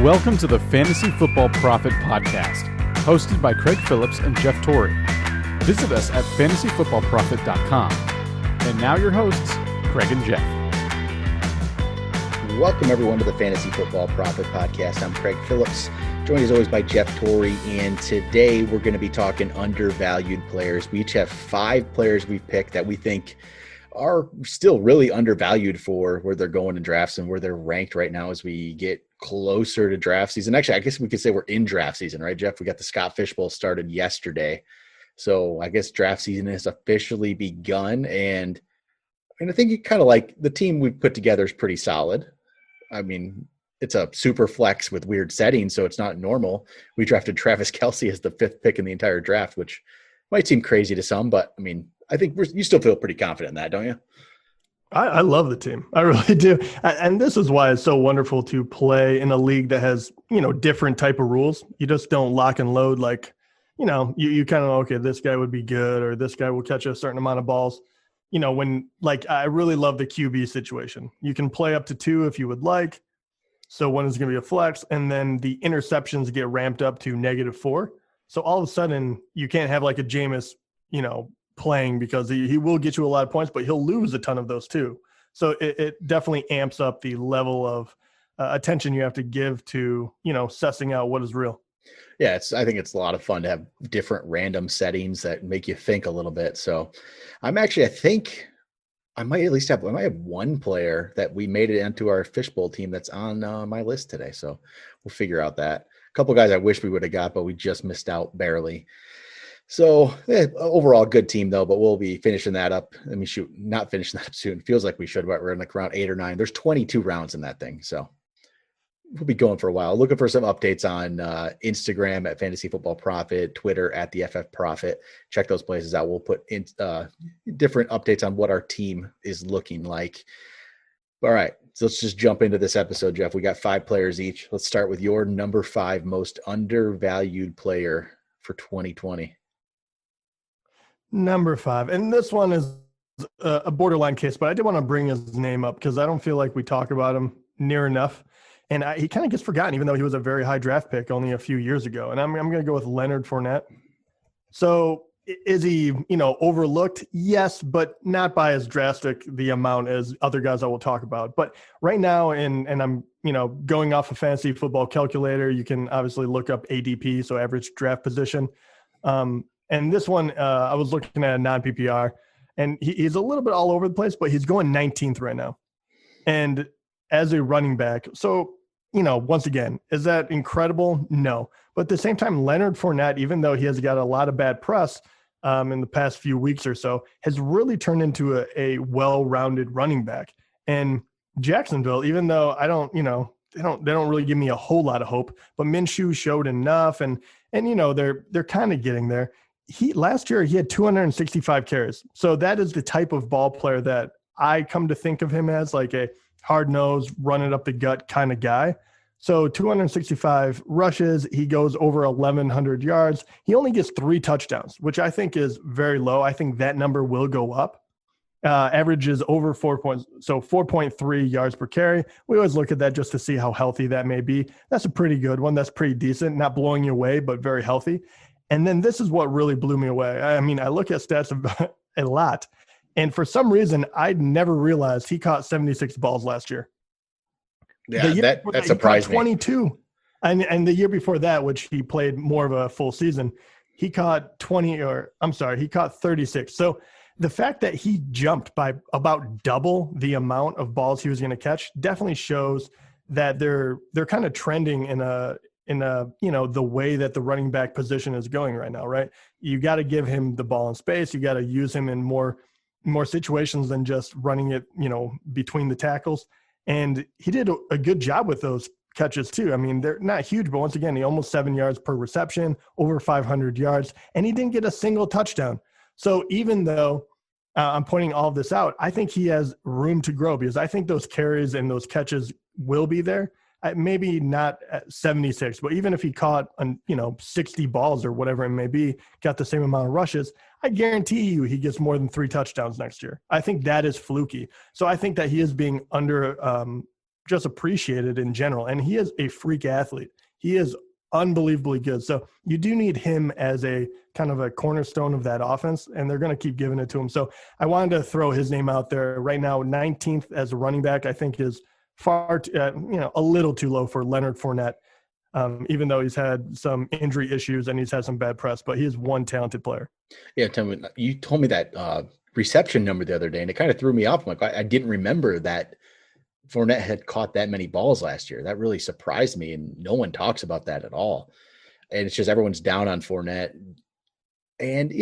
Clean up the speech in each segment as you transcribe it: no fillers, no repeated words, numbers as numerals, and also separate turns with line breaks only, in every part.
Welcome to the Fantasy Football Prophet podcast, hosted by Craig Phillips and Jeff Torrey. Visit us at fantasyfootballprophet.com. And now your hosts, Craig and Jeff.
Welcome everyone to the Fantasy Football Prophet podcast. I'm Craig Phillips, joined as always by Jeff Torrey, and today we're going to be talking undervalued players. We each have 5 players we've picked that we think are still really undervalued for where they're going in drafts and where they're ranked right now as we get closer to draft season. Actually, I guess we could say we're in draft season, right, Jeff? We got the Scott Fish Bowl started yesterday. So I guess draft season has officially begun. And I think you kind of like the team we've put together is pretty solid. I mean, it's a super flex with weird settings, so it's not normal. We drafted Travis Kelce as the 5th pick in the entire draft, which might seem crazy to some, but I mean, I think you still feel pretty confident in that, don't you?
I love the team. I really do. And this is why it's so wonderful to play in a league that has, different type of rules. You just don't lock and load like, you kind of, okay, this guy would be good or this guy will catch a certain amount of balls. I really love the QB situation. You can play up to 2 if you would like. So one is going to be a flex, and then the interceptions get ramped up to -4. So all of a sudden you can't have like a Jameis, playing because he will get you a lot of points, but he'll lose a ton of those too. So it definitely amps up the level of attention you have to give to, sussing out what is real.
Yeah, I think it's a lot of fun to have different random settings that make you think a little bit. So I might have one player that we made it into our fishbowl team that's on my list today. So we'll figure out that. A couple guys I wish we would have got, but we just missed out barely. So overall good team though, but we'll be finishing that up. Not finishing that up soon. Feels like we should, but we're in like around 8 or 9. There's 22 rounds in that thing. So we'll be going for a while. Looking for some updates on Instagram at Fantasy Football Prophet, Twitter at the FF Prophet. Check those places out. We'll put in different updates on what our team is looking like. All right, so let's just jump into this episode, Jeff. We got 5 players each. Let's start with your number 5 most undervalued player for 2020.
Number 5. And this one is a borderline case, but I did want to bring his name up because I don't feel like we talk about him near enough. And he kind of gets forgotten, even though he was a very high draft pick only a few years ago. And I'm going to go with Leonard Fournette. So is he, overlooked? Yes, but not by as drastic the amount as other guys I will talk about. But right now, and I'm, going off a fantasy football calculator, you can obviously look up ADP, so average draft position. And this one, I was looking at a non-PPR, and he's a little bit all over the place, but he's going 19th right now. And as a running back, so, once again, is that incredible? No. But at the same time, Leonard Fournette, even though he has got a lot of bad press in the past few weeks or so, has really turned into a well-rounded running back. And Jacksonville, even though I don't, they don't really give me a whole lot of hope, but Minshew showed enough, and they're kind of getting there. Last year he had 265 carries. So that is the type of ball player that I come to think of him as, like a hard-nosed, run it up the gut kind of guy. So 265 rushes, he goes over 1,100 yards. He only gets 3 touchdowns, which I think is very low. I think that number will go up. Averages over 4.3 yards per carry. We always look at that just to see how healthy that may be. That's a pretty good one. That's pretty decent, not blowing you away, but very healthy. And then this is what really blew me away. I mean, I look at stats a lot, and for some reason, I'd never realized he caught 76 balls last year.
Yeah, that surprised me.
22. And the year before that, which he played more of a full season, he caught 36. So the fact that he jumped by about double the amount of balls he was going to catch definitely shows that they're kind of trending in the way that the running back position is going right now, right? You got to give him the ball in space. You got to use him in more situations than just running it, between the tackles. And he did a good job with those catches too. I mean, they're not huge, but once again, he almost 7 yards per reception, over 500 yards, and he didn't get a single touchdown. So even though I'm pointing all of this out, I think he has room to grow because I think those carries and those catches will be there. Maybe not at 76, but even if he caught 60 balls or whatever it may be, got the same amount of rushes, I guarantee you he gets more than 3 touchdowns next year. I think that is fluky. So I think that he is being just appreciated in general. And he is a freak athlete. He is unbelievably good. So you do need him as a kind of a cornerstone of that offense, and they're going to keep giving it to him. So I wanted to throw his name out there right now. 19th as a running back, I think is far, a little too low for Leonard Fournette, even though he's had some injury issues and he's had some bad press, but he is one talented player.
Yeah, you told me that reception number the other day, and it kind of threw me off. I'm like, I didn't remember that Fournette had caught that many balls last year. That really surprised me, and no one talks about that at all. And it's just everyone's down on Fournette. And,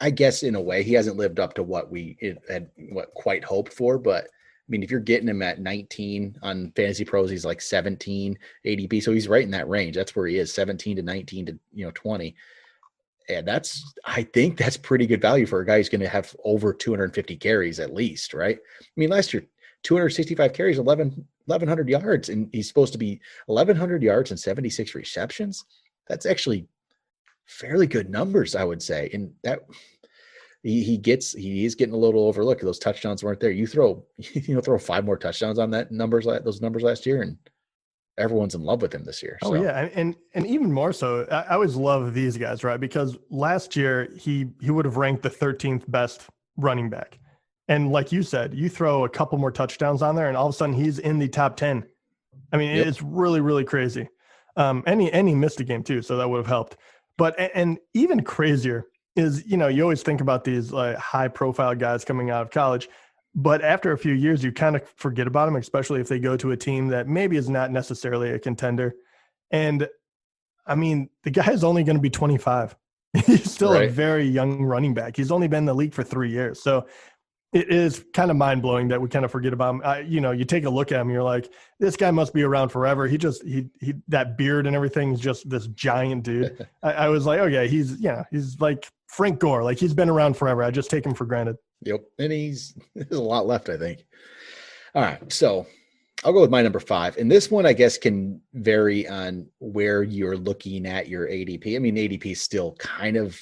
I guess in a way he hasn't lived up to what we had quite hoped for. But, if you're getting him at 19 on Fantasy Pros, he's like 17 ADP. So he's right in that range. That's where he is, 17 to 19 to 20. And I think that's pretty good value for a guy who's going to have over 250 carries at least, right? Last year, 265 carries, 1,100 yards, and he's supposed to be 1,100 yards and 76 receptions. That's actually fairly good numbers, I would say. And that he is getting a little overlooked. Those touchdowns weren't there. You throw 5 more touchdowns on those numbers last year, and everyone's in love with him this year.
So. Oh yeah, and even more so, I always love these guys, right? Because last year he would have ranked the 13th best running back. And like you said, you throw a couple more touchdowns on there, and all of a sudden he's in the top 10. Yep. It's really, really crazy. And he missed a game too, so that would have helped. But and even crazier is, you always think about these like high-profile guys coming out of college, but after a few years, you kind of forget about them, especially if they go to a team that maybe is not necessarily a contender. And the guy is only going to be 25. He's still a very young running back. He's only been in the league for 3 years, so it is kind of mind-blowing that we kind of forget about him. You take a look at him, you're like, this guy must be around forever. He that beard and everything is just this giant dude. I was like, oh yeah, he's like Frank Gore. Like, he's been around forever. I just take him for granted.
Yep. And there's a lot left, I think. All right. So I'll go with my number 5. And this one, I guess, can vary on where you're looking at your ADP. ADP is still kind of,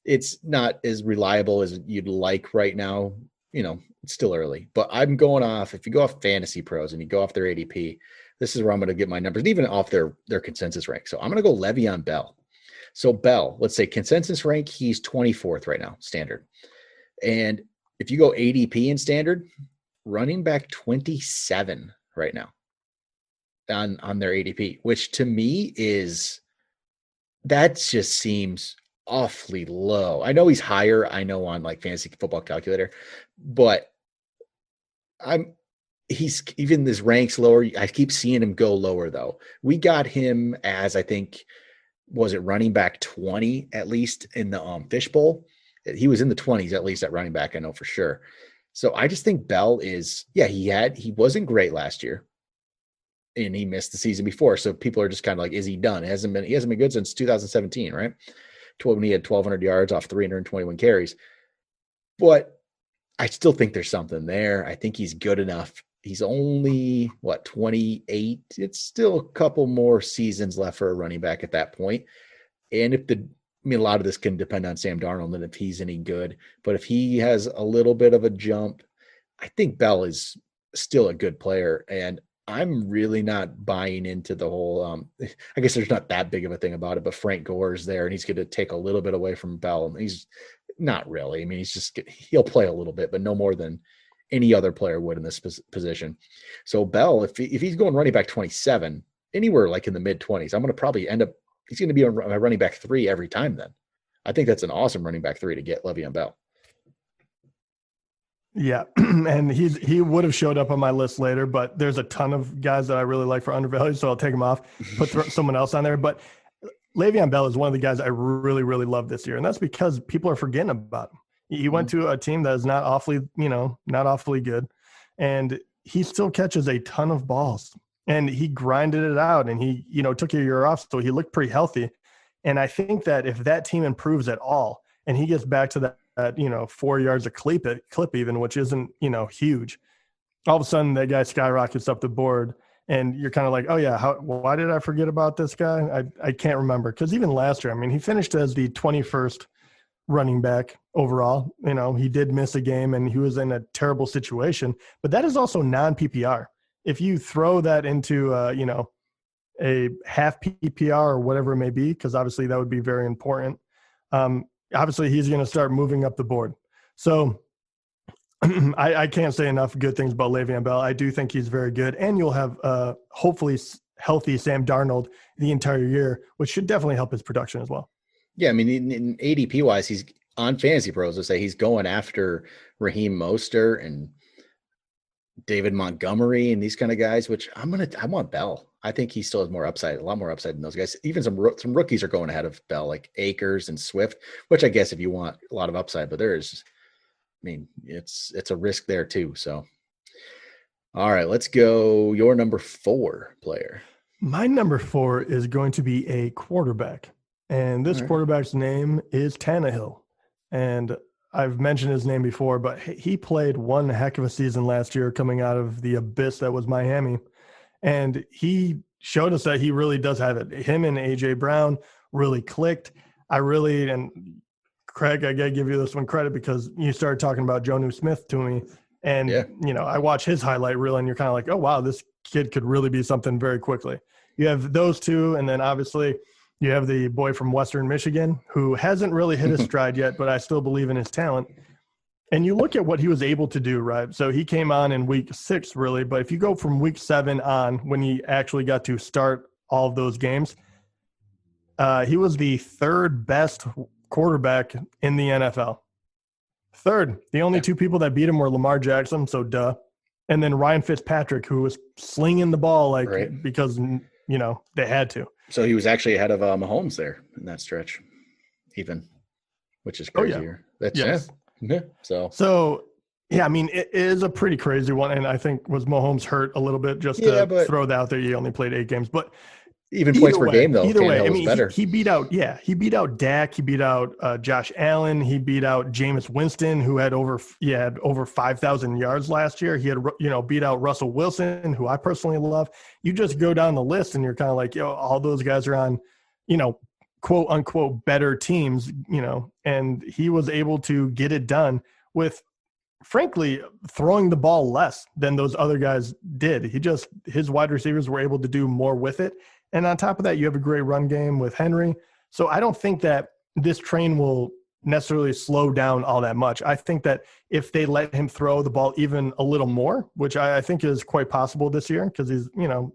it's not as reliable as you'd like right now. It's still early, but I'm going off, if you go off Fantasy Pros and you go off their ADP, this is where I'm going to get my numbers, even off their consensus rank. So I'm going to go Le'Veon Bell. So Bell, let's say consensus rank, he's 24th right now, standard. And if you go ADP in standard, running back 27 right now on their ADP, which to me that just seems awfully low. I know he's higher, on like Fantasy Football Calculator, but he's even this ranks lower. I keep seeing him go lower though. We got him as, I think, was it running back 20 at least in the Fishbowl? He was in the 20s at least at running back, I know for sure. So I just think Bell is, he wasn't great last year, and he missed the season before. So people are just kind of like, is he done? He hasn't been good since 2017, right? When he had 1,200 yards off 321 carries. But I still think there's something there. I think he's good enough. He's only 28. It's still a couple more seasons left for a running back at that point. And if a lot of this can depend on Sam Darnold and if he's any good, but if he has a little bit of a jump, I think Bell is still a good player. And I'm really not buying into the whole, I guess there's not that big of a thing about it, but Frank Gore is there and he's going to take a little bit away from Bell. He's not really, he'll play a little bit, but no more than any other player would in this position. So Bell, if he's going running back 27, anywhere like in the mid 20s, I'm going to probably end up, he's going to be a running back 3 every time then. I think that's an awesome running back 3 to get Le'Veon Bell.
Yeah, and he would have showed up on my list later, but there's a ton of guys that I really like for Undervalued, so I'll take him off, put someone else on there. But Le'Veon Bell is one of the guys I really, really love this year, and that's because people are forgetting about him. He went to a team that is not awfully good, and he still catches a ton of balls, and he grinded it out, and he took a year off, so he looked pretty healthy. And I think that if that team improves at all, and he gets back to that 4 yards a clip even, which isn't, huge, all of a sudden that guy skyrockets up the board and you're kind of like, oh yeah, why did I forget about this guy? I can't remember. Cause even last year, he finished as the 21st running back overall. He did miss a game and he was in a terrible situation, but that is also non-PPR. if you throw that into, a half PPR or whatever it may be, because obviously that would be very important. Obviously, he's going to start moving up the board. So I can't say enough good things about Le'Veon Bell. I do think he's very good, and you'll have hopefully healthy Sam Darnold the entire year, which should definitely help his production as well.
Yeah, I mean, in ADP wise, he's on Fantasy Pros. To say he's going after Raheem Mostert and David Montgomery and these kind of guys, which I want Bell. I think he still has more upside, a lot more upside than those guys. Even some rookies are going ahead of Bell, like Akers and Swift, which I guess if you want a lot of upside, but it's a risk there too. So, all right, let's go. Your number 4 player.
My number 4 is going to be a quarterback, and this quarterback's name is Tannehill. And I've mentioned his name before, but he played one heck of a season last year coming out of the abyss that was Miami. And he showed us that he really does have it. Him and A.J. Brown really clicked. And Craig, I got to give you this one credit because you started talking about Jonnu Smith to me. And, I watch his highlight reel and you're kind of like, oh, wow, this kid could really be something very quickly. You have those two. And then obviously you have the boy from Western Michigan who hasn't really hit his stride yet, but I still believe in his talent. And you look at what he was able to do, right? So he came on in week 6, really. But if you go from week 7 on, when he actually got to start all of those games, he was the 3rd best quarterback in the NFL. 3rd. The only 2 people that beat him were Lamar Jackson, so duh. And then Ryan Fitzpatrick, who was slinging the ball because, they had to.
So he was actually ahead of Mahomes there in that stretch, even, which is crazier. Yeah. So yeah, I mean, it is a pretty crazy one. And I think was Mahomes hurt a little bit just to throw that out there. He only played 8 games, but even points per game though.
Either way, I mean, he beat out Dak. He beat out Josh Allen. He beat out Jameis Winston, who had over 5,000 yards last year. He had, beat out Russell Wilson, who I personally love. You just go down the list and you're kind of like, all those guys are on, quote unquote better teams, and he was able to get it done with, frankly, throwing the ball less than those other guys did. His wide receivers were able to do more with it. And on top of that, you have a great run game with Henry. So I don't think that this train will necessarily slow down all that much. I think that if they let him throw the ball even a little more, which I think is quite possible this year because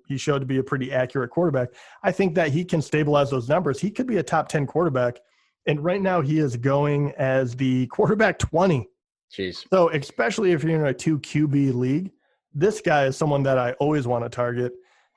he showed to be a pretty accurate quarterback. I think that he can stabilize those numbers. He could be a top 10 quarterback. And right now he is going as the quarterback 20.
Jeez.
So especially if you're in a 2 QB league, this guy is someone that I always want to target.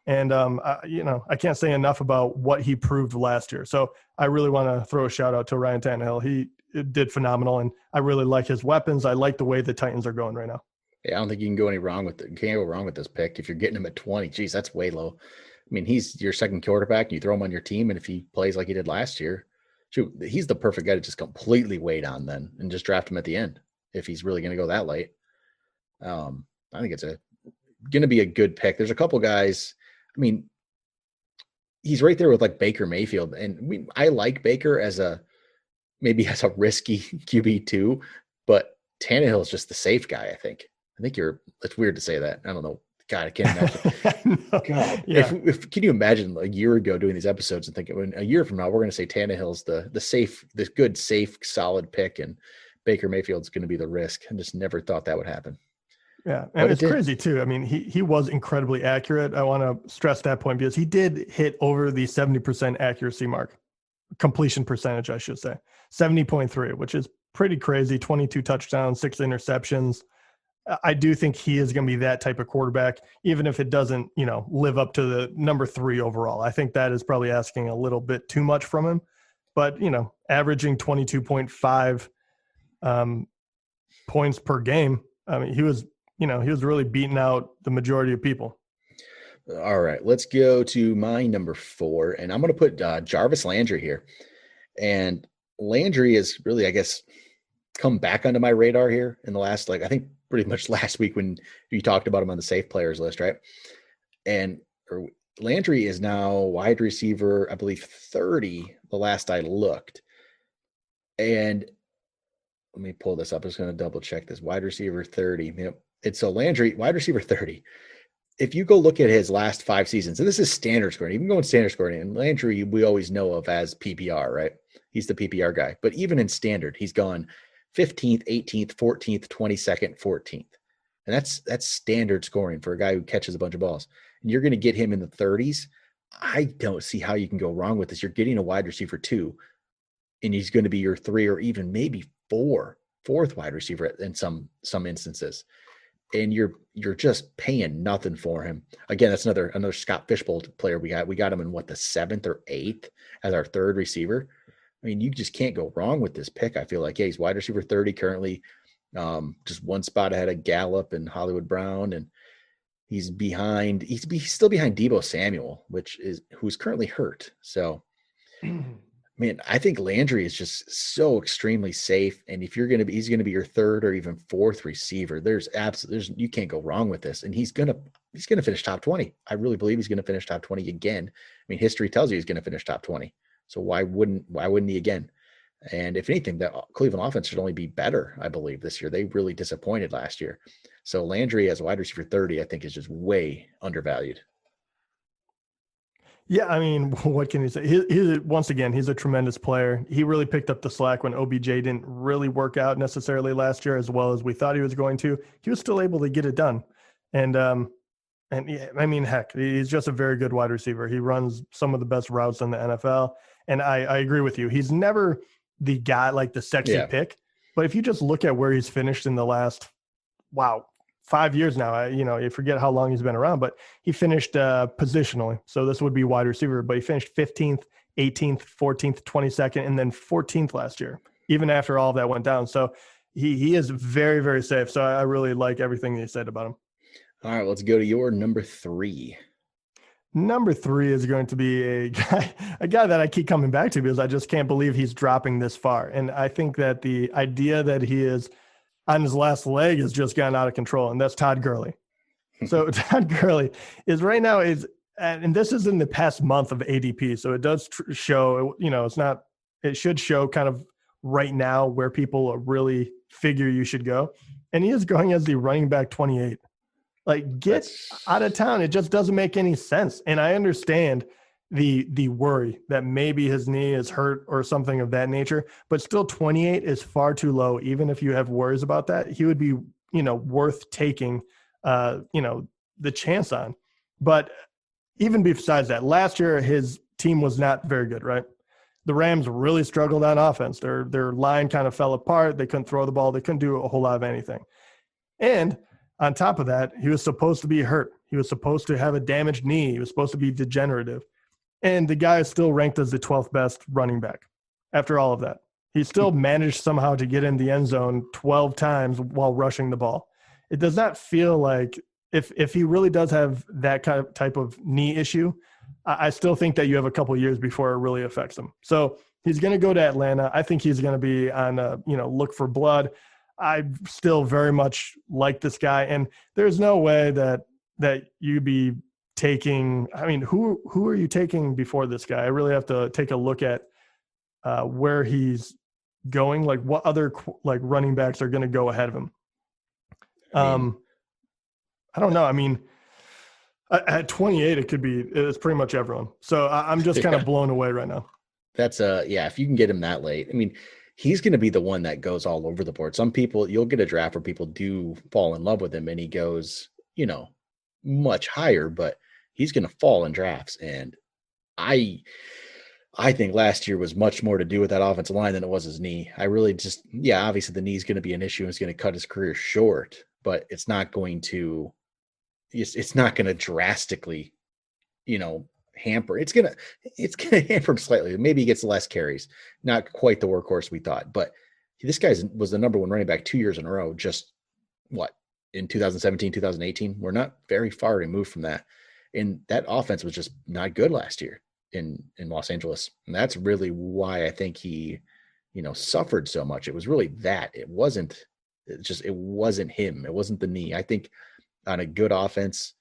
And, I can't say enough about what he proved last year. So I really want to throw a shout out to Ryan Tannehill. He did phenomenal, and I really like his weapons. I like the way the Titans are going right now.
Yeah, I don't think you can go wrong with this pick. If you're getting him at 20, geez, that's way low. I mean, he's your second quarterback, and you throw him on your team, and if he plays like he did last year, he's the perfect guy to just completely wait on then and just draft him at the end if he's really going to go that late. I think it's going to be a good pick. There's a couple guys. I mean, he's right there with like Baker Mayfield. And I like Baker as a risky QB too, but Tannehill is just the safe guy. I think it's weird to say that. I don't know. God, I can't imagine. God, yeah. If can you imagine a year ago doing these episodes and thinking a year from now, we're going to say Tannehill's the good, safe, solid pick and Baker Mayfield's going to be the risk. I just never thought that would happen.
Yeah, and it's crazy too. I mean, he was incredibly accurate. I want to stress that point because he did hit over the 70% accuracy mark, completion percentage, I should say, 70.3, which is pretty crazy. 22 touchdowns, 6 interceptions. I do think he is going to be that type of quarterback, even if it doesn't, live up to the number 3 overall. I think that is probably asking a little bit too much from him, but averaging 22.5 points per game. I mean, he was really beating out the majority of people.
All right, let's go to my number 4, and I'm going to put Jarvis Landry here. And Landry is really, I guess, come back onto my radar here in the last, I think pretty much last week when you talked about him on the safe players list, right? And Landry is now wide receiver, I believe 30, the last I looked. And let me pull this up. I was going to double check this. Wide receiver 30. Yep. It's so Landry, wide receiver 30. if you go look at his last 5 seasons, and this is standard scoring, even going standard scoring, and Landry we always know of as PPR, right? He's the PPR guy. But even in standard, he's gone 15th, 18th, 14th, 22nd, 14th. And that's standard scoring for a guy who catches a bunch of balls. And you're going to get him in the 30s. I don't see how you can go wrong with this. You're getting a wide receiver 2, and he's going to be your 3 or even maybe fourth wide receiver in some instances. And you're just paying nothing for him. Again, that's another Scott Fishbowl player we got. We got him in the 7th or 8th as our 3rd receiver. I mean, you just can't go wrong with this pick. I feel like, yeah, he's wide receiver 30 currently, just one spot ahead of Gallup and Hollywood Brown, and he's behind. He's still behind Deebo Samuel, who's currently hurt. So, man, I think Landry is just so extremely safe. And if he's going to be your 3rd or even 4th receiver. You can't go wrong with this. And he's going to finish top 20. I really believe he's going to finish top 20 again. I mean, history tells you he's going to finish top 20. So why wouldn't he again? And if anything, that Cleveland offense should only be better, I believe, this year. They really disappointed last year. So Landry as wide receiver 30, I think, is just way undervalued.
Yeah, I mean, what can you say? Once again, he's a tremendous player. He really picked up the slack when OBJ didn't really work out necessarily last year as well as we thought he was going to. He was still able to get it done. And yeah, I mean, heck, he's just a very good wide receiver. He runs some of the best routes in the NFL. And I agree with you. He's never the guy like the sexy pick. But if you just look at where he's finished in the last, 5 years now, you forget how long he's been around, but he finished positionally. So this would be wide receiver, but he finished 15th, 18th, 14th, 22nd, and then 14th last year, even after all of that went down. So he is very, very safe. So I really like everything you said about him.
All right, let's go to your number 3.
Number 3 is going to be a guy that I keep coming back to because I just can't believe he's dropping this far. And I think that the idea that he is on his last leg has just gotten out of control, and that's Todd Gurley. So Todd Gurley is right now and this is in the past month of ADP. So it does show, it should show kind of right now where people really figure you should go. And he is going as the running back 28. Like, get out of town. It just doesn't make any sense. And I understand the worry that maybe his knee is hurt or something of that nature, but still 28 is far too low. Even if you have worries about that, he would be, worth taking, the chance on. But even besides that, last year, his team was not very good, right? The Rams really struggled on offense. Their line kind of fell apart. They couldn't throw the ball. They couldn't do a whole lot of anything. And on top of that, he was supposed to be hurt. He was supposed to have a damaged knee. He was supposed to be degenerative. And the guy is still ranked as the 12th best running back after all of that. He still managed somehow to get in the end zone 12 times while rushing the ball. It does not feel like if he really does have that kind of type of knee issue, I still think that you have a couple of years before it really affects him. So he's going to go to Atlanta. I think he's going to be on look for blood. I still very much like this guy, and there's no way that you'd be taking. I mean, who are you taking before this guy? I really have to take a look at where he's going. Like, what other running backs are going to go ahead of him? I don't know. I mean, at 28, it's pretty much everyone. So I'm just kind of blown away right now.
That's if you can get him that late, I mean, he's going to be the one that goes all over the board. Some people, you'll get a draft where people do fall in love with him and he goes, much higher, but he's going to fall in drafts. And I think last year was much more to do with that offensive line than it was his knee. I really obviously the knee is going to be an issue and it's going to cut his career short, but it's not going to drastically, hamper. It's gonna hamper him slightly. Maybe he gets less carries. Not quite the workhorse we thought, but this guy was the number 1 running back 2 years in a row. Just in 2017, 2018. We're not very far removed from that. And that offense was just not good last year in Los Angeles. And that's really why I think he, suffered so much. It was really that. It wasn't him. It wasn't the knee. I think on a good offense,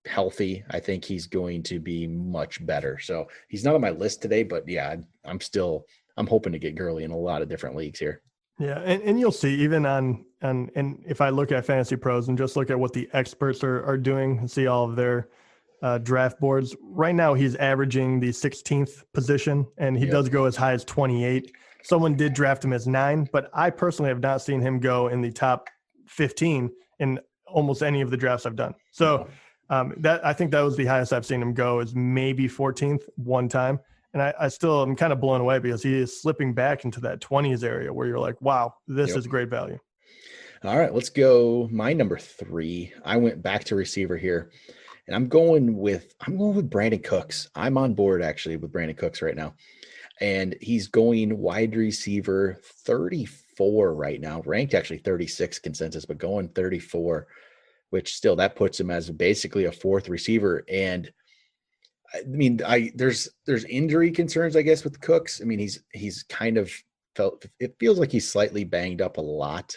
healthy, I think he's going to be much better. So he's not on my list today, but yeah, I'm hoping to get Gurley in a lot of different leagues here.
Yeah, and you'll see even and if I look at Fantasy Pros and just look at what the experts are doing and see all of their draft boards, right now he's averaging the 16th position, and he
Yep.
does go as high as 28. Someone did draft him as 9, but I personally have not seen him go in the top 15 in almost any of the drafts I've done. So that I think that was the highest I've seen him go, is maybe 14th one time. And I still am kind of blown away because he is slipping back into that 20s area where you're like, wow, this is great value.
All right, let's go. My number 3. I went back to receiver here, and I'm going with Brandon Cooks. I'm on board actually with Brandon Cooks right now, and he's going wide receiver 34 right now, ranked actually 36 consensus, but going 34, which still that puts him as basically a 4th receiver. And I mean, there's injury concerns, I guess, with Cooks. I mean, he's kind of it feels like he's slightly banged up a lot.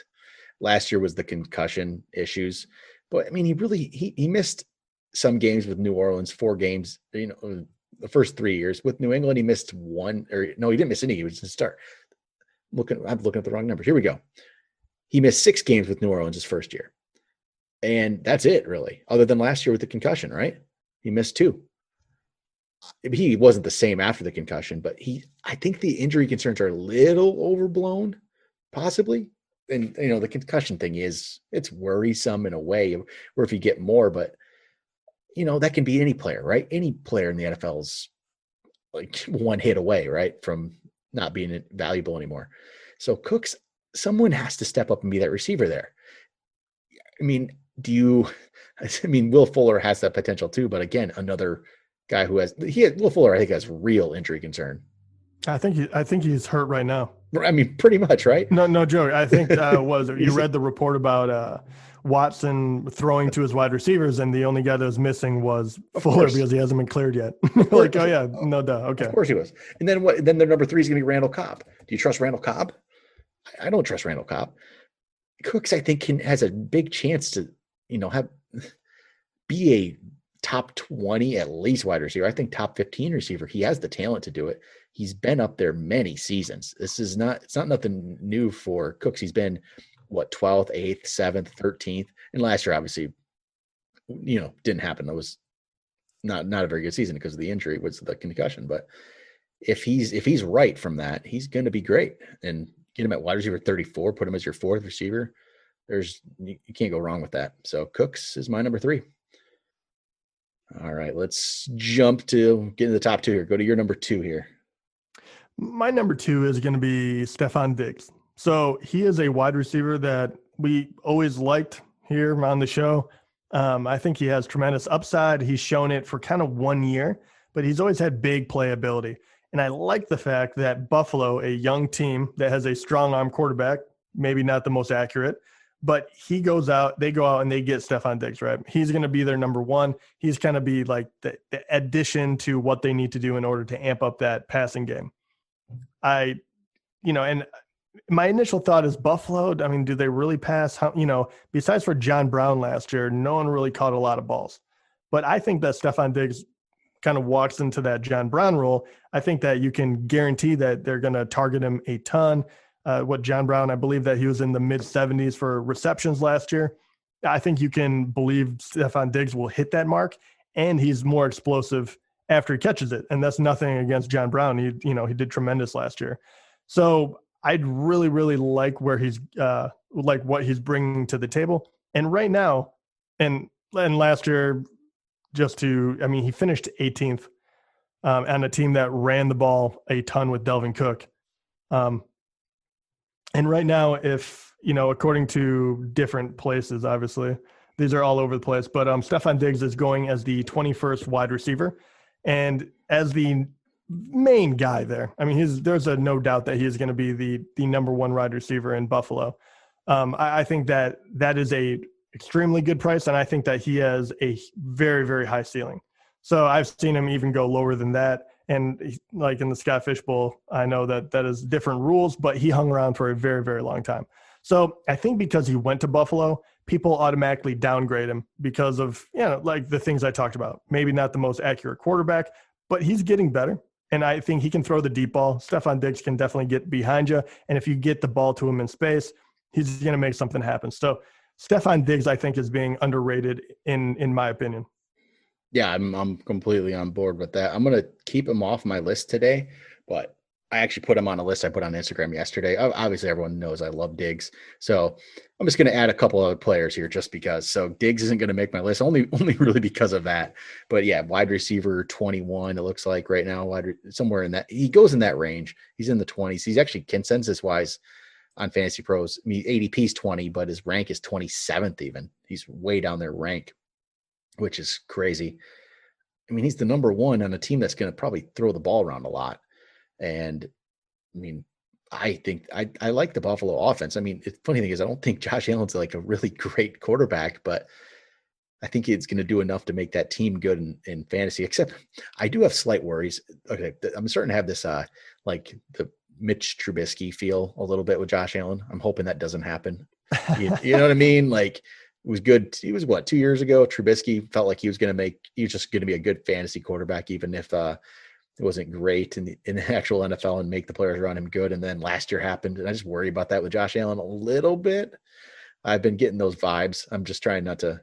Last year was the concussion issues, but I mean, he missed some games with New Orleans, 4 games, the first 3 years. With New England, he missed 1, or no, he didn't miss any. He was the start. I'm looking at the wrong numbers. Here we go. He missed 6 games with New Orleans his first year. And that's it, really, other than last year with the concussion, right? He missed 2. He wasn't the same after the concussion, but I think the injury concerns are a little overblown, possibly. And, the concussion thing it's worrisome in a way where if you get more, but, that can be any player, right? Any player in the NFL is like one hit away, right, from not being valuable anymore. So Cooks, someone has to step up and be that receiver there. I mean, Will Fuller has that potential too, but again, another guy who Will Fuller, I think, has real injury concern.
I think he's hurt right now.
I mean, pretty much, right?
No joke. I think you read the report about Watson throwing to his wide receivers, and the only guy that was missing was Fuller because he hasn't been cleared yet. Like, oh yeah, no duh. Okay,
of course he was. And then what? Then their number 3 is going to be Randall Cobb. Do you trust Randall Cobb? I don't trust Randall Cobb. Cooks, I think, has a big chance to, be a top 20 at least wide receiver. I think top 15 receiver. He has the talent to do it. He's been up there many seasons. It's not nothing new for Cooks. He's been 12th, 8th, 7th, 13th. And last year, obviously, didn't happen. That was not a very good season because of the injury, was the concussion. But if he's right from that, he's going to be great. And get him at wide receiver 34, put him as your 4th receiver. You can't go wrong with that. So Cooks is my number 3. All right, let's jump to get into the top 2 here. Go to your number 2 here.
My number 2 is going to be Stefon Diggs. So he is a wide receiver that we always liked here on the show. I think he has tremendous upside. He's shown it for kind of 1 year, but he's always had big playability. And I like the fact that Buffalo, a young team that has a strong arm quarterback, maybe not the most accurate, but they go out and they get Stefon Diggs, right? He's going to be their number 1. He's going to be like the addition to what they need to do in order to amp up that passing game. And my initial thought is Buffalo, I mean, do they really pass? Besides for John Brown last year, no one really caught a lot of balls. But I think that Stefon Diggs kind of walks into that John Brown role. I think that you can guarantee that they're going to target him a ton. What John Brown, I believe that he was in the mid-70s for receptions last year. I think you can believe Stefon Diggs will hit that mark, and he's more explosive after he catches it. And that's nothing against John Brown. He did tremendous last year. So I'd really, really like where he's what he's bringing to the table. And right now, and last year, he finished 18th on a team that ran the ball a ton with Delvin Cook. And right now, according to different places, obviously, these are all over the place, but Stefon Diggs is going as the 21st wide receiver and as the main guy there. I mean, there's no doubt that he is going to be the number 1 wide receiver in Buffalo. I think that is a extremely good price, and I think that he has a very, very high ceiling. So I've seen him even go lower than that. And like in the Scott Fish Bowl, I know that is different rules, but he hung around for a very, very long time. So I think because he went to Buffalo, people automatically downgrade him because of, like the things I talked about. Maybe not the most accurate quarterback, but he's getting better. And I think he can throw the deep ball. Stephon Diggs can definitely get behind you. And if you get the ball to him in space, he's going to make something happen. So Stephon Diggs, I think, is being underrated in my opinion.
Yeah, I'm completely on board with that. I'm going to keep him off my list today, but I actually put him on a list I put on Instagram yesterday. Obviously, everyone knows I love Diggs. So I'm just going to add a couple other players here just because. So Diggs isn't going to make my list, only really because of that. But yeah, wide receiver 21, it looks like right now, somewhere in that. He goes in that range. He's in the 20s. He's actually consensus-wise on Fantasy Pros. I mean, ADP is 20, but his rank is 27th even. He's way down their rank, which is crazy. I mean, he's the number one on a team that's going to probably throw the ball around a lot. And I mean, I think I like the Buffalo offense. I mean, the funny thing is, I don't think Josh Allen's like a really great quarterback, but I think it's going to do enough to make that team good in fantasy, except I do have slight worries. Okay. I'm starting to have this, like the Mitch Trubisky feel a little bit with Josh Allen. I'm hoping that doesn't happen. You know what I mean? Like, it was good. He was 2 years ago. Trubisky felt like he was just going to be a good fantasy quarterback, even if it wasn't great in the actual NFL and make the players around him good. And then last year happened. And I just worry about that with Josh Allen a little bit. I've been getting those vibes. I'm just trying not to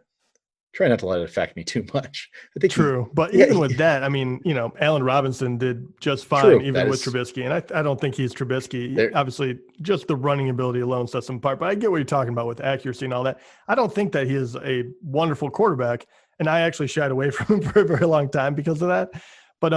let it affect me too much. I think
True. But even with that, I mean, Allen Robinson did just fine, even with Trubisky. And I don't think he's Trubisky. Obviously, just the running ability alone sets him apart. But I get what you're talking about with accuracy and all that. I don't think that he is a wonderful quarterback. And I actually shied away from him for a very long time because of that. But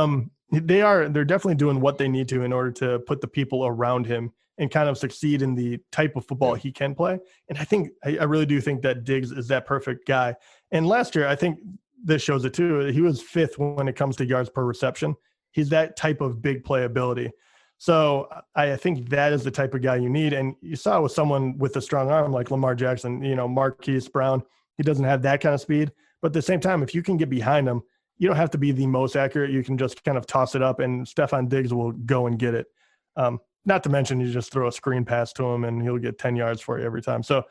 they're definitely doing what they need to in order to put the people around him and kind of succeed in the type of football he can play. And I really do think that Diggs is that perfect guy. And last year, I think this shows it too. He was 5th when it comes to yards per reception. He's that type of big playability. So I think that is the type of guy you need. And you saw with someone with a strong arm like Lamar Jackson, Marquise Brown, he doesn't have that kind of speed. But at the same time, if you can get behind him, you don't have to be the most accurate. You can just kind of toss it up and Stephon Diggs will go and get it. Not to mention you just throw a screen pass to him and he'll get 10 yards for you every time. So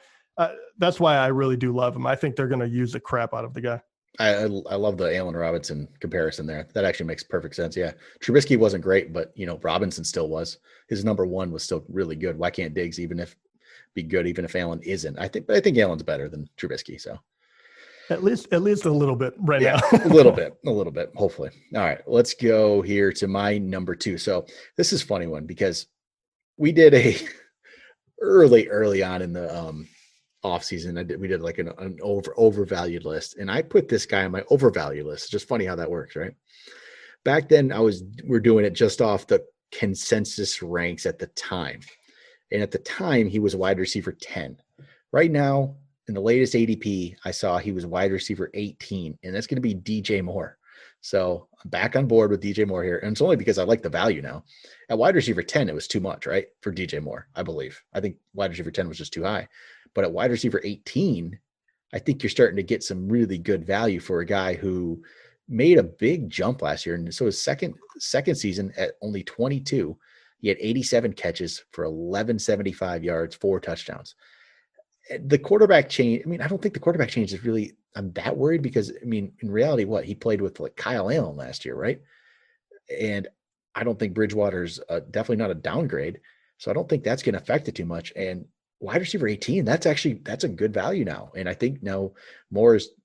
that's why I really do love him. I think they're going to use the crap out of the guy.
I love the Allen Robinson comparison there. That actually makes perfect sense. Yeah. Trubisky wasn't great, but Robinson still was. His number one was still really good. Why can't Diggs be good even if Allen isn't? I think Allen's better than Trubisky. So
at least a little bit now.
a little bit, hopefully. All right, let's go here to my number 2. So this is a funny one because we did a early on in the off season. We did like an overvalued list, and I put this guy on my overvalued list. It's just funny how that works, right? Back then, we're doing it just off the consensus ranks at the time, and at the time he was wide receiver 10. Right now, in the latest ADP, I saw he was wide receiver 18, and that's going to be DJ Moore. So I'm back on board with DJ Moore here. And it's only because I like the value now. At wide receiver 10, it was too much, right? For DJ Moore, I believe. I think wide receiver 10 was just too high. But at wide receiver 18, I think you're starting to get some really good value for a guy who made a big jump last year. And so his second season at only 22, he had 87 catches for 1175 yards, 4 touchdowns. The quarterback change, I mean, I don't think the quarterback change is really, I'm that worried because, I mean, in reality, he played with like Kyle Allen last year, right? And I don't think Bridgewater's definitely not a downgrade. So I don't think that's going to affect it too much. And wide receiver 18, that's a good value now. And I think now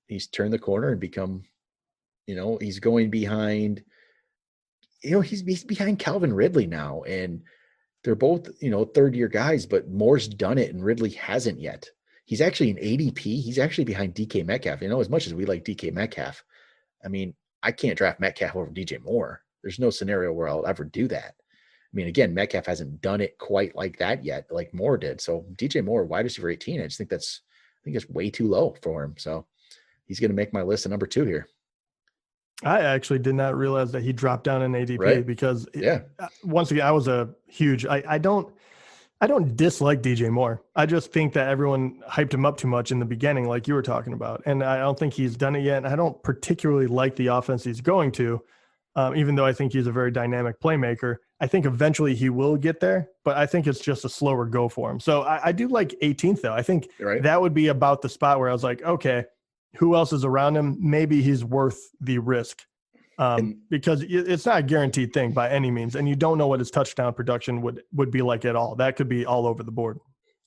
he's turned the corner and become, he's going behind, he's behind Calvin Ridley now. And they're both, third year guys, but Moore's done it and Ridley hasn't yet. He's actually an ADP. He's actually behind DK Metcalf. As much as we like DK Metcalf, I mean, I can't draft Metcalf over DJ Moore. There's no scenario where I'll ever do that. I mean, again, Metcalf hasn't done it quite like that yet, like Moore did. So DJ Moore, wide receiver 18, I think that's way too low for him. So he's going to make my list of number 2 here.
I actually did not realize that he dropped down in ADP, right? Because once again, I was a huge, I don't dislike DJ Moore. I just think that everyone hyped him up too much in the beginning, like you were talking about. And I don't think he's done it yet. And I don't particularly like the offense he's going to, even though I think he's a very dynamic playmaker. I think eventually he will get there, but I think it's just a slower go for him. So I do like 18th though. I think that would be about the spot where I was like, okay, who else is around him? Maybe he's worth the risk. because it's not a guaranteed thing by any means. And you don't know what his touchdown production would be like at all. That could be all over the board.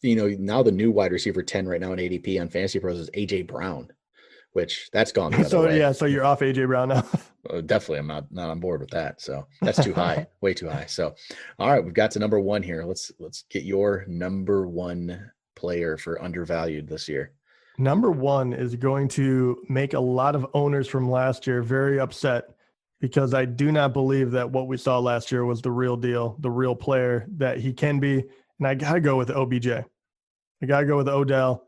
Now the new wide receiver 10 right now in ADP on Fantasy Pros is AJ Brown, which that's gone the other way.
Yeah, so you're off AJ Brown now.
Definitely, I'm not on board with that. So that's too high, way too high. So, all right, we've got to number one here. Let's get your number one player for undervalued this year.
Number one is going to make a lot of owners from last year very upset, because I do not believe that what we saw last year was the real deal, the real player that he can be. And I got to go with OBJ. I got to go with Odell.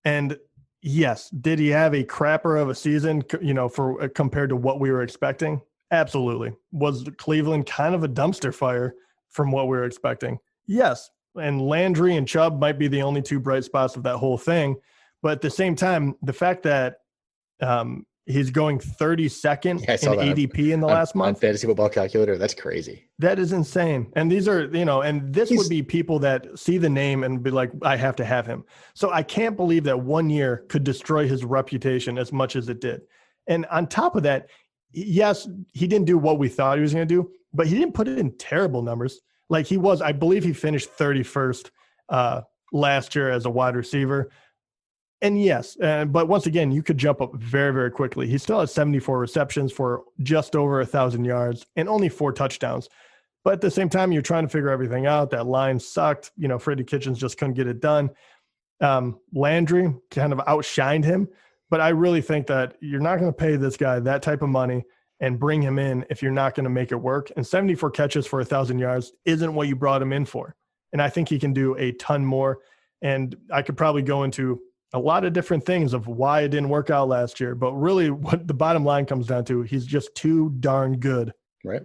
And yes, did he have a crapper of a season, for compared to what we were expecting? Absolutely. Was Cleveland kind of a dumpster fire from what we were expecting? Yes. And Landry and Chubb might be the only two bright spots of that whole thing. But at the same time, the fact that he's going 32nd in ADP in the last month.
On Fantasy Football Calculator, that's crazy.
That is insane. And these are, and this would be people that see the name and be like, I have to have him. So I can't believe that 1 year could destroy his reputation as much as it did. And on top of that, yes, he didn't do what we thought he was going to do, but he didn't put it in terrible numbers. Like I believe he finished 31st last year as a wide receiver. And yes, but once again, you could jump up very, very quickly. He still has 74 receptions for just over 1,000 yards and only 4 touchdowns. But at the same time, you're trying to figure everything out. That line sucked. Freddie Kitchens just couldn't get it done. Landry kind of outshined him. But I really think that you're not going to pay this guy that type of money and bring him in if you're not going to make it work. And 74 catches for 1,000 yards isn't what you brought him in for. And I think he can do a ton more. And I could probably go into a lot of different things of why it didn't work out last year, but really what the bottom line comes down to, he's just too darn good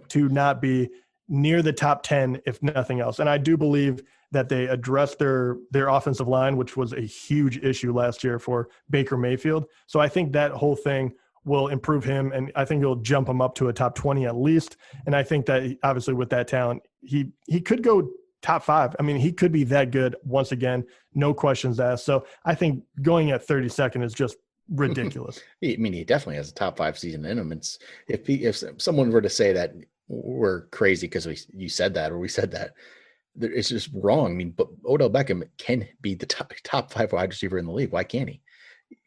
to not be near the top 10, if nothing else. And I do believe that they addressed their offensive line, which was a huge issue last year for Baker Mayfield. So I think that whole thing will improve him, and I think it'll jump him up to a top 20 at least. And I think that obviously with that talent, he could go top 5. I mean, he could be that good once again, no questions asked. So I think going at 32nd is just ridiculous.
I mean, he definitely has a top 5 season in him. It's if someone were to say that we're crazy because you said that or we said that, it's just wrong. I mean, but Odell Beckham can be the top 5 wide receiver in the league. Why can't he?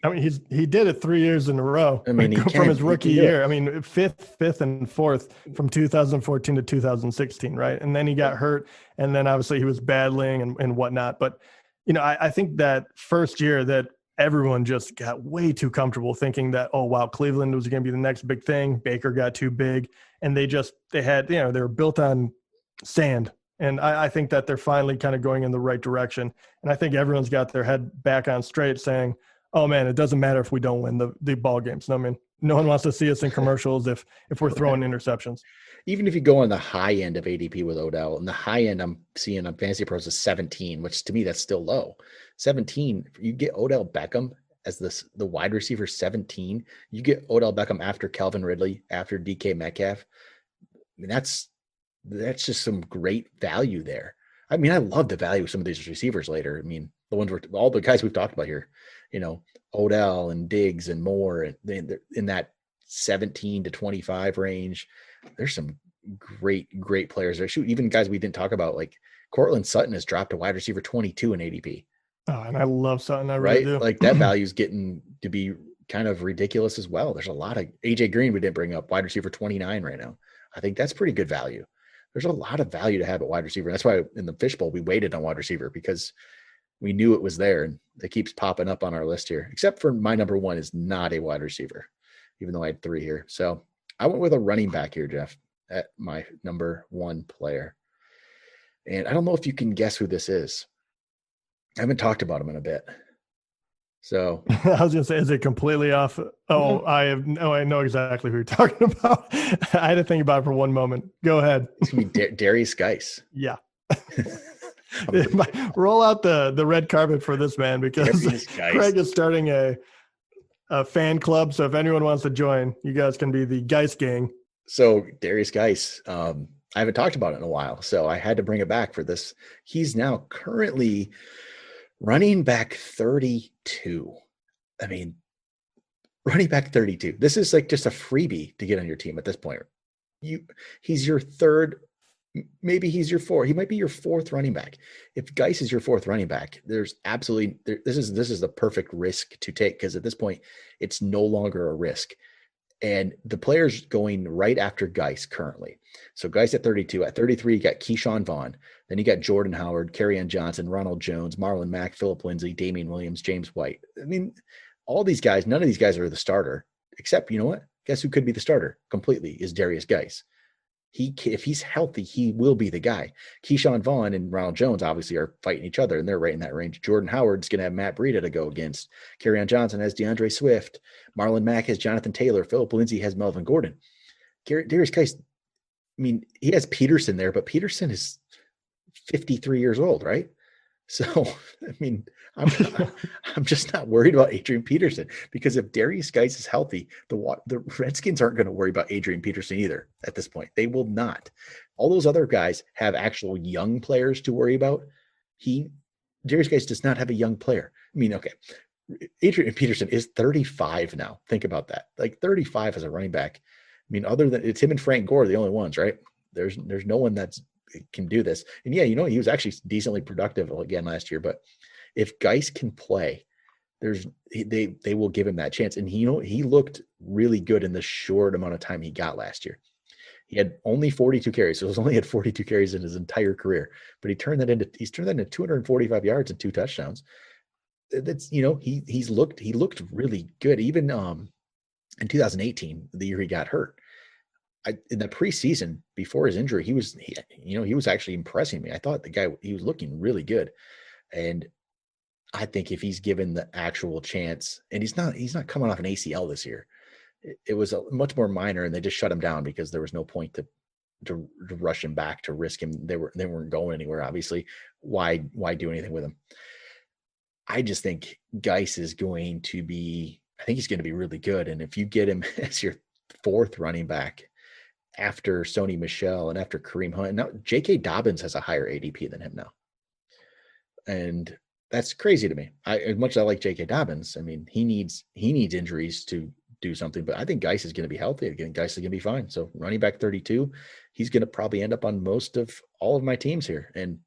I mean, he did it 3 years in a row. I mean, from his rookie year. I mean, fifth and fourth from 2014 to 2016, right? And then he got hurt, and then obviously he was battling and whatnot. But I think that first year that everyone just got way too comfortable thinking that, oh wow, Cleveland was going to be the next big thing. Baker got too big, and they were built on sand. And I think that they're finally kind of going in the right direction. And I think everyone's got their head back on straight, saying, oh man, it doesn't matter if we don't win the ball games. No, I mean, no one wants to see us in commercials if we're throwing interceptions.
Even if you go on the high end of ADP with Odell, and the high end I'm seeing on Fantasy Pros is 17, which to me that's still low. 17, you get Odell Beckham as the wide receiver 17. You get Odell Beckham after Calvin Ridley, after DK Metcalf. I mean, that's just some great value there. I mean, I love the value of some of these receivers later. I mean, all the guys we've talked about here, Odell and Diggs and Moore, and they're in that 17 to 25 range. There's some great players there. Shoot, even guys we didn't talk about, like Cortland Sutton has dropped to wide receiver 22 in ADP.
Oh, and I love Sutton. I really do.
Like that value is getting to be kind of ridiculous as well. There's a lot of AJ Green we didn't bring up, wide receiver 29 right now. I think that's pretty good value. There's a lot of value to have at wide receiver. That's why in the fishbowl we waited on wide receiver, because we knew it was there, and it keeps popping up on our list here, except for my number one is not a wide receiver, even though I had 3 here. So I went with a running back here, Jeff, at my number one player. And I don't know if you can guess who this is. I haven't talked about him in a bit. So
I was going to say, is it completely off? Oh, I know exactly who you're talking about. I had to think about it for one moment. Go ahead.
It's going to be Darius Geis.
Yeah. Roll out the red carpet for this man, because Craig is starting a fan club. So if anyone wants to join, you guys can be the Geis gang.
So Darius Geis, I haven't talked about it in a while, so I had to bring it back for this. He's now currently running back 32. I mean, running back 32. This is like just a freebie to get on your team at this point. He's your third, maybe he's your fourth. He might be your fourth running back. If Geis is your fourth running back, there's absolutely this is the perfect risk to take, because at this point, it's no longer a risk. And the players going right after Geis currently. So Geis at 32. At 33, you got Keyshawn Vaughn. Then you got Jordan Howard, Kerryon Johnson, Ronald Jones, Marlon Mack, Phillip Lindsay, Damian Williams, James White. I mean, all these guys, none of these guys are the starter, except, you know what? Guess who could be the starter completely is Darius Geis. If he's healthy, he will be the guy. Keyshawn Vaughn and Ronald Jones obviously are fighting each other, and they're right in that range. Jordan Howard's going to have Matt Breida to go against. Kerryon Johnson has DeAndre Swift. Marlon Mack has Jonathan Taylor. Phillip Lindsay has Melvin Gordon. Darius Geis, I mean, he has Peterson there, but Peterson is 53 years old, right? So, I mean, I'm just not worried about Adrian Peterson, because if Darius Geis is healthy, the Redskins aren't going to worry about Adrian Peterson either at this point. They will not. All those other guys have actual young players to worry about. Darius Geis does not have a young player. I mean, okay, Adrian Peterson is 35 now. Think about that. Like 35 as a running back. I mean, other than it's him and Frank Gore, the only ones, right? There's no one that's can do this. And yeah, he was actually decently productive again last year, but if Geis can play, they will give him that chance. And he looked really good in the short amount of time he got last year. He had only 42 carries. So he only had 42 carries in his entire career, but he's turned that into 245 yards and 2 touchdowns. That's, he looked really good. Even in 2018, the year he got hurt. In the preseason before his injury, he was actually impressing me. I thought he was looking really good. And I think if he's given the actual chance, and he's not coming off an ACL this year, it was a much more minor, and they just shut him down because there was no point to rush him back, to risk him. They weren't going anywhere. Obviously, why do anything with him? I just think Geis is going to be, I think he's going to be really good. And if you get him as your fourth running back, after Sony Michel and after Kareem Hunt. Now, J.K. Dobbins has a higher ADP than him now. And that's crazy to me. As much as I like J.K. Dobbins, I mean, he needs injuries to do something, but I think Geis is going to be healthy again. Geis is going to be fine. So running back 32, he's going to probably end up on most of all of my teams here. And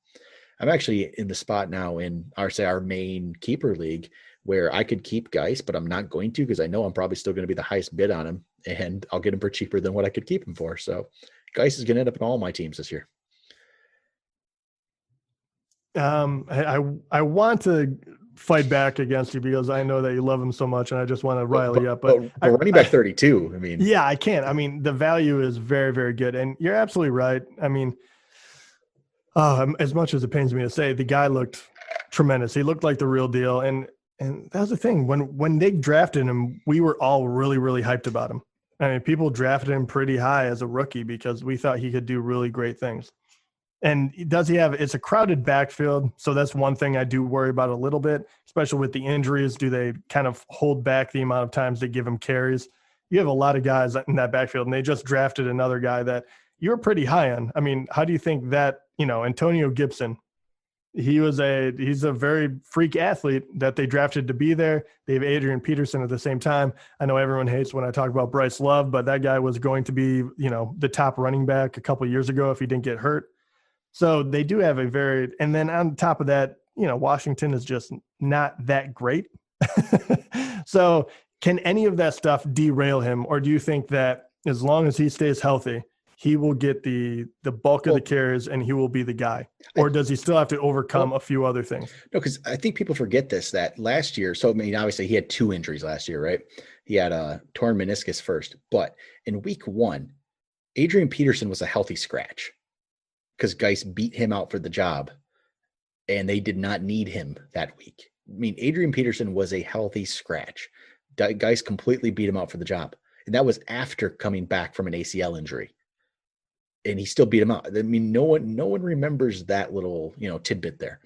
I'm actually in the spot now in our main keeper league where I could keep Geis, but I'm not going to, because I know I'm probably still going to be the highest bid on him, and I'll get him for cheaper than what I could keep him for. So Geis is going to end up in all my teams this year.
I want to fight back against you because I know that you love him so much, and I just want to rile you up. But
running back 32, I mean,
yeah, I can't. I mean, the value is very, very good, and you're absolutely right. I mean, as much as it pains me to say, the guy looked tremendous. He looked like the real deal, and that's the thing. When they drafted him, we were all really, really hyped about him. I mean, people drafted him pretty high as a rookie because we thought he could do really great things. And it's a crowded backfield. So that's one thing I do worry about a little bit, especially with the injuries. Do they kind of hold back the amount of times they give him carries? You have a lot of guys in that backfield, and they just drafted another guy that you're pretty high on. I mean, how do you think that, Antonio Gibson, he's a very freak athlete that they drafted to be there. They have Adrian Peterson at the same time. I know everyone hates when I talk about Bryce Love, but that guy was going to be, the top running back a couple of years ago if he didn't get hurt. So they do have and then on top of that, Washington is just not that great. So can any of that stuff derail him? Or do you think that as long as he stays healthy, he will get the bulk of the carries and he will be the guy? Or does he still have to overcome a few other things?
No, because I think people forget that last year, so I mean, obviously he had 2 injuries last year, right? He had a torn meniscus first, but in week 1, Adrian Peterson was a healthy scratch because Geis beat him out for the job and they did not need him that week. I mean, Adrian Peterson was a healthy scratch. Geis completely beat him out for the job. And that was after coming back from an ACL injury. And he still beat him out. I mean, no one remembers that little, tidbit there,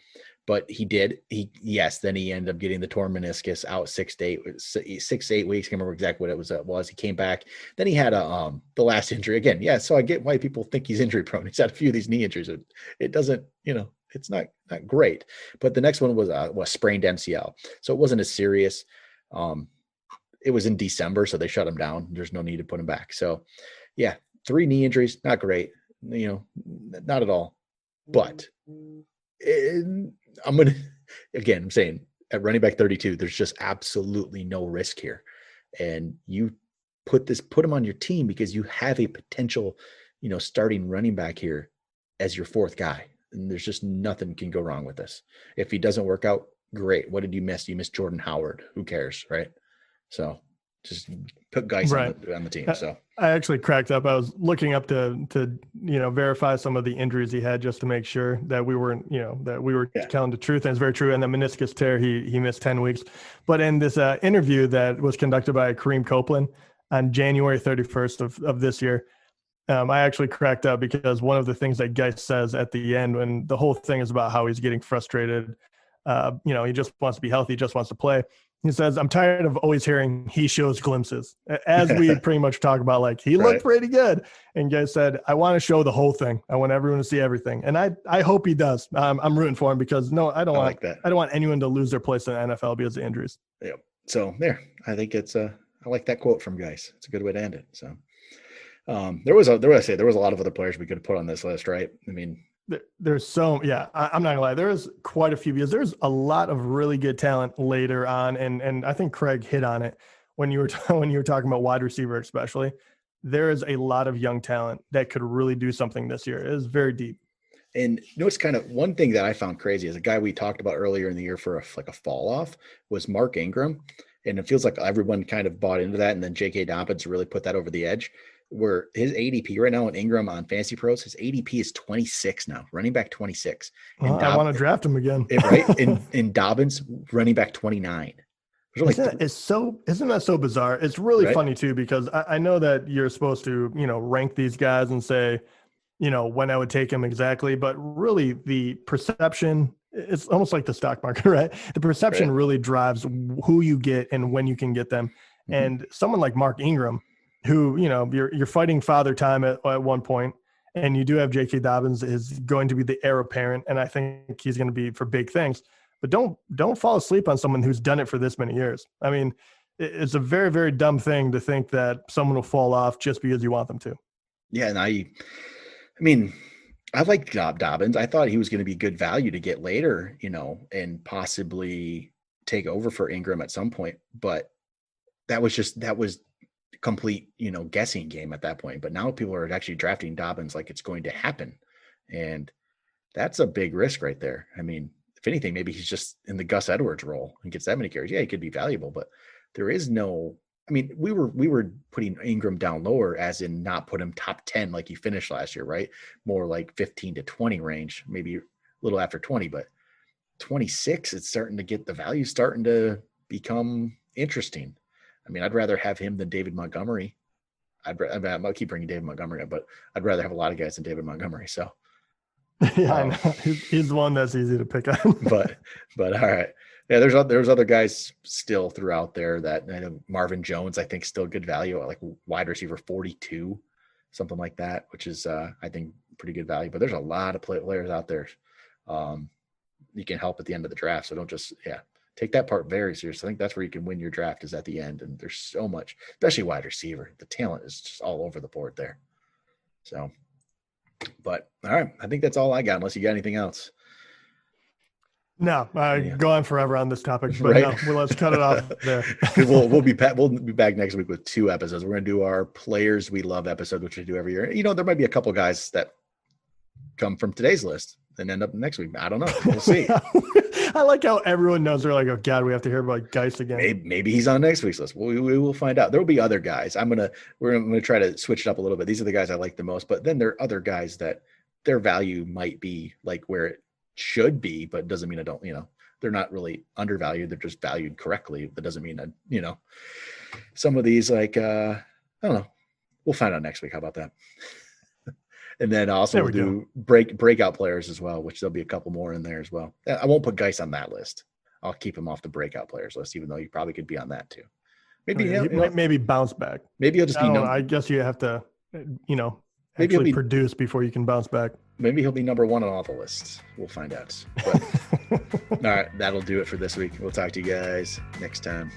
but he did. Then he ended up getting the torn meniscus out 6 to 8 weeks. I can't remember exactly what it was. He came back. Then he had the last injury again. Yeah. So I get why people think he's injury prone. He's had a few of these knee injuries. It doesn't, it's not great, but the next one was sprained MCL. So it wasn't as serious. it was in December, so they shut him down. There's no need to put him back. So yeah, 3 knee injuries, not great, not at all. But I'm saying at running back 32, there's just absolutely no risk here. And you put him on your team because you have a potential, starting running back here as your 4th guy. And there's just nothing can go wrong with this. If he doesn't work out, great. What did you miss? You missed Jordan Howard. Who cares, right? So just put guys on the team. So
I actually cracked up. I was looking up to verify some of the injuries he had just to make sure that we weren't, that we were telling the truth. And it's very true. And the meniscus tear, he missed 10 weeks. But in this interview that was conducted by Kareem Copeland on January 31st of this year, I actually cracked up because one of the things that Geis says at the end, when the whole thing is about how he's getting frustrated, he just wants to be healthy, just wants to play. He says, I'm tired of always hearing he shows glimpses, as we pretty much talk about, like, he looked pretty good. And Geis said, I want to show the whole thing. I want everyone to see everything. And I hope he does. I'm rooting for him because I don't want anyone to lose their place in the NFL because of injuries.
Yeah. So there, I think I like that quote from Geis. It's a good way to end it. So there was a lot of other players we could have put on this list, right? I mean,
there's I'm not gonna lie. There's quite a few because there's a lot of really good talent later on. And I think Craig hit on it when you were talking about wide receiver, especially. There is a lot of young talent that could really do something this year. It is very deep.
And it's kind of one thing that I found crazy is a guy we talked about earlier in the year for a fall off was Mark Ingram. And it feels like everyone kind of bought into that. And then J.K. Dobbins really put that over the edge. Where his ADP right now in Ingram on Fantasy Pros, his ADP is 26 now, running back 26.
And I want to draft him again.
Right? In Dobbins, running back 29.
Isn't that so bizarre? It's really funny too, because I know that you're supposed to, rank these guys and say, when I would take him exactly, but really the perception, it's almost like the stock market, right? The perception really drives who you get and when you can get them. Mm-hmm. And someone like Mark Ingram, who, you're fighting father time at one point, and you do have J.K. Dobbins is going to be the heir apparent, and I think he's going to be for big things. But don't fall asleep on someone who's done it for this many years. I mean, it's a very, very dumb thing to think that someone will fall off just because you want them to.
Yeah, and I like Dobbins. I thought he was going to be good value to get later, and possibly take over for Ingram at some point. But that was complete, guessing game at that point. But now people are actually drafting Dobbins like it's going to happen. And that's a big risk right there. I mean, if anything, maybe he's just in the Gus Edwards role and gets that many carries. Yeah, he could be valuable, but there is no, we were putting Ingram down lower as in not put him top 10 like he finished last year, right? More like 15 to 20 range, maybe a little after 20, but 26, it's starting to get the value starting to become interesting. I'd rather have him than David Montgomery. I'll keep bringing David Montgomery up, but I'd rather have a lot of guys than David Montgomery. So,
yeah, I know. He's the one that's easy to pick on.
but all right, yeah. There's other guys still throughout there that I know. Marvin Jones, I think, still good value, like wide receiver 42, something like that, which is I think pretty good value. But there's a lot of players out there you can help at the end of the draft. So don't just take that part very seriously. I think that's where you can win your draft is at the end. And there's so much, especially wide receiver. The talent is just all over the board there. So, but all right. I think that's all I got, unless you got anything else.
No, go on forever on this topic, but no, let's cut it off there.
we'll be back next week with 2 episodes. We're going to do our players we love episode, which we do every year. There might be a couple guys that come from today's list and end up next week. I don't know. We'll see.
I like how everyone knows. They're like, oh God, we have to hear about Geis again.
Maybe he's on next week's list. We will find out. There will be other guys. We're gonna try to switch it up a little bit. These are the guys I like the most, but then there are other guys that their value might be like where it should be, but it doesn't mean I don't. They're not really undervalued. They're just valued correctly. That doesn't mean some of these like I don't know. We'll find out next week. How about that? And then also we'll do breakout players as well, which there'll be a couple more in there as well. I won't put Geis on that list. I'll keep him off the breakout players list, even though he probably could be on that too.
Maybe bounce back.
Maybe he'll just be.
I guess you have to, actually produce before you can bounce back.
Maybe he'll be number 1 on all the lists. We'll find out. But all right, that'll do it for this week. We'll talk to you guys next time.